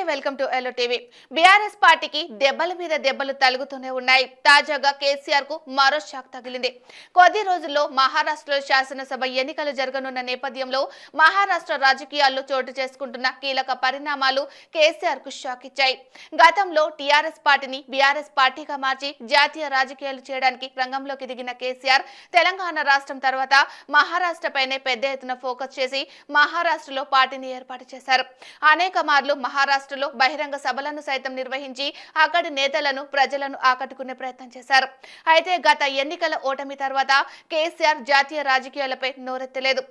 Welcome to yellow TV. BRS పార్టీకి దెబ్బల మీద దెబ్బలు తలుగుతూనే ఉన్నాయి. తాజాగా కేసీఆర్ కు మరో షాక్ తగిలింది. కొద్ది రోజుల్లో మహారాష్ట్రలో శాసనసభ ఎన్నికలు జరగనున్న నేపథ్యంలో మహారాష్ట్ర రాజకీయాల్లో చోటు చేసుకుంటున్న కీలక పరిణామాలు కేసీఆర్ కు షాక్ ఇచ్చాయి. గతంలో టీఆర్ఎస్ పార్టీని బీఆర్ఎస్ పార్టీగా మార్చి జాతీయ రాజకీయాలు చేయడానికి రంగంలోకి దిగిన కేసీఆర్ తెలంగాణ రాష్ట్రం తర్వాత మహారాష్ట్రపైనే పెద్ద ఎత్తున ఫోకస్ చేసి మహారాష్ట్రలో పార్టీని ఏర్పాటు చేశారు. అనేక మార్లు మహారాష్ట్రలో బహిరంగ సభలను సైతం నిర్వహించి అక్కడి నేతలను ప్రజలను ఆకట్టుకునే ప్రయత్నం చేశారు. అయితే గత ఎన్నికల ఓటమి తర్వాత కేసీఆర్ జాతీయ రాజకీయాలపై నోరెత్తలేదు.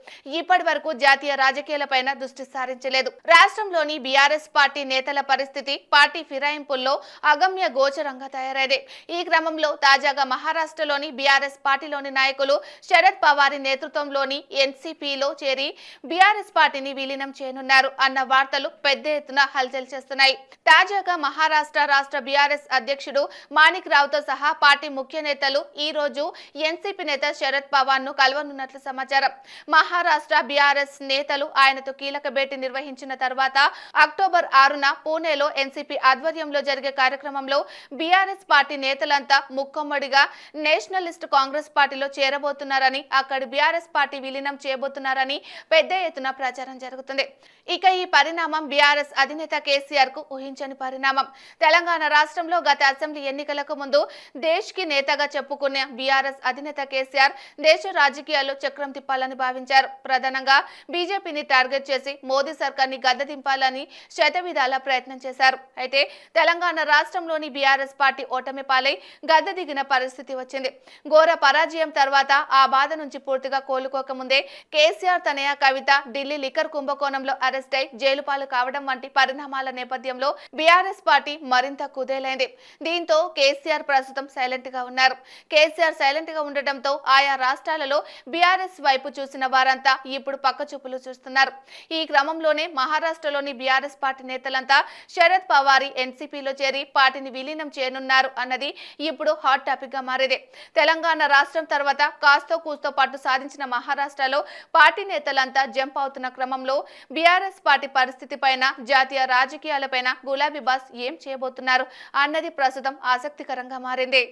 ఇప్పటి వరకు జాతీయ రాజకీయాలపైన దృష్టి సారించలేదు. రాష్ట్రంలోని బీఆర్ఎస్ పార్టీ నేతల పరిస్థితి పార్టీ ఫిరాయింపుల్లో అగమ్య గోచరంగా తయారైంది. ఈ క్రమంలో తాజాగా మహారాష్ట్రలోని బీఆర్ఎస్ పార్టీలోని నాయకులు శరద్ పవార్ నేతృత్వంలోని ఎన్సీపీలో చేరి బీఆర్ఎస్ పార్టీని విలీనం చేయనున్నారు అన్న వార్తలు పెద్ద ఎత్తున హల్చల్ చేస్తున్నాయి. తాజాగా మహారాష్ట్ర రాష్ట్ర బీఆర్ఎస్ అధ్యక్షుడు మాణిక్ రావుతో సహా పార్టీ ముఖ్య నేతలు ఈ రోజు ఎన్సీపీ నేత శరద్ పవార్ ను కలవనున్నట్లు సమాచారం. మహారాష్ట్ర బీఆర్ఎస్ నేతలు ఆయనతో కీలక భేటీ నిర్వహించిన తర్వాత అక్టోబర్ 6న పూణేలో ఎన్సీపీ ఆధ్వర్యంలో జరిగే కార్యక్రమంలో బీఆర్ఎస్ పార్టీ నేతలంతా ముక్కమ్మడిగా నేషనలిస్ట్ కాంగ్రెస్ పార్టీలో చేరబోతున్నారని, అక్కడి బీఆర్ఎస్ పార్టీ విలీనం చేయబోతున్నారని పెద్ద ఎత్తున ప్రచారం జరుగుతుంది. ఇక ఈ పరిణామం బీఆర్ఎస్ అధినేత కేసీఆర్ కు ఊహించని పరిణామం. తెలంగాణ రాష్ట్రంలో గత అసెంబ్లీ ఎన్నికలకు ముందు దేశ్ కి నేతగా చెప్పుకునే బీఆర్ఎస్ అధినేత కేసీఆర్ దేశ రాజకీయాల్లో చక్రం తిప్పాలని భావించారు. ప్రధానంగా బీజేపీని టార్గెట్ చేసి మోదీ సర్కార్ ని గద్దెదింపాలని శతవిధాల ప్రయత్నం చేశారు. అయితే తెలంగాణ రాష్ట్రంలోని బీఆర్ఎస్ పార్టీ ఓటమి పాలై గద్దె దిగిన పరిస్థితి వచ్చింది. ఘోర పరాజయం తర్వాత ఆ బాధ నుంచి పూర్తిగా కోలుకోకముందే కేసీఆర్ తనయ కవిత ఢిల్లీ లిక్కర్ కుంభకోణంలో అరెస్ట్ అయి జైలు పాలు కావడం వంటి పరిణామాల నేపథ్యంలో బీఆర్ఎస్ పార్టీ మరింత కుదేలైంది. దీంతో కేసీఆర్ ప్రస్తుతం సైలెంట్ గా ఉన్నారు. కేసీఆర్ సైలెంట్ గా ఉండటంతో ఆయా రాష్ట్రాలలో బీఆర్ఎస్ వైపు చూసిన వారంతా ఇప్పుడు పక్క చూపులు చూస్తున్నారు. ఈ క్రమంలోనే మహారాష్ట్రలోని బీఆర్ఎస్ పార్టీ నేతలంతా శరద్ పవార్ ఎన్సీపీలో చేరి పార్టీని విలీనం చేయనున్నారు అన్నది ఇప్పుడు హాట్ టాపిక్ గా మారింది. తెలంగాణ రాష్ట్రం తర్వాత కాస్తో కూస్తో పట్టు సాధించిన మహారాష్ట్రలో పార్టీ నేతలంతా జంప్ అవుతున్న క్రమంలో బీఆర్ఎస్ పార్టీ పరిస్థితి పైన, జాతీయ రాజకీయాలపైన గులాబీ బాస్ ఏం చేయబోతున్నారు అన్నది ప్రస్తుతం ఆసక్తికరంగా మారింది.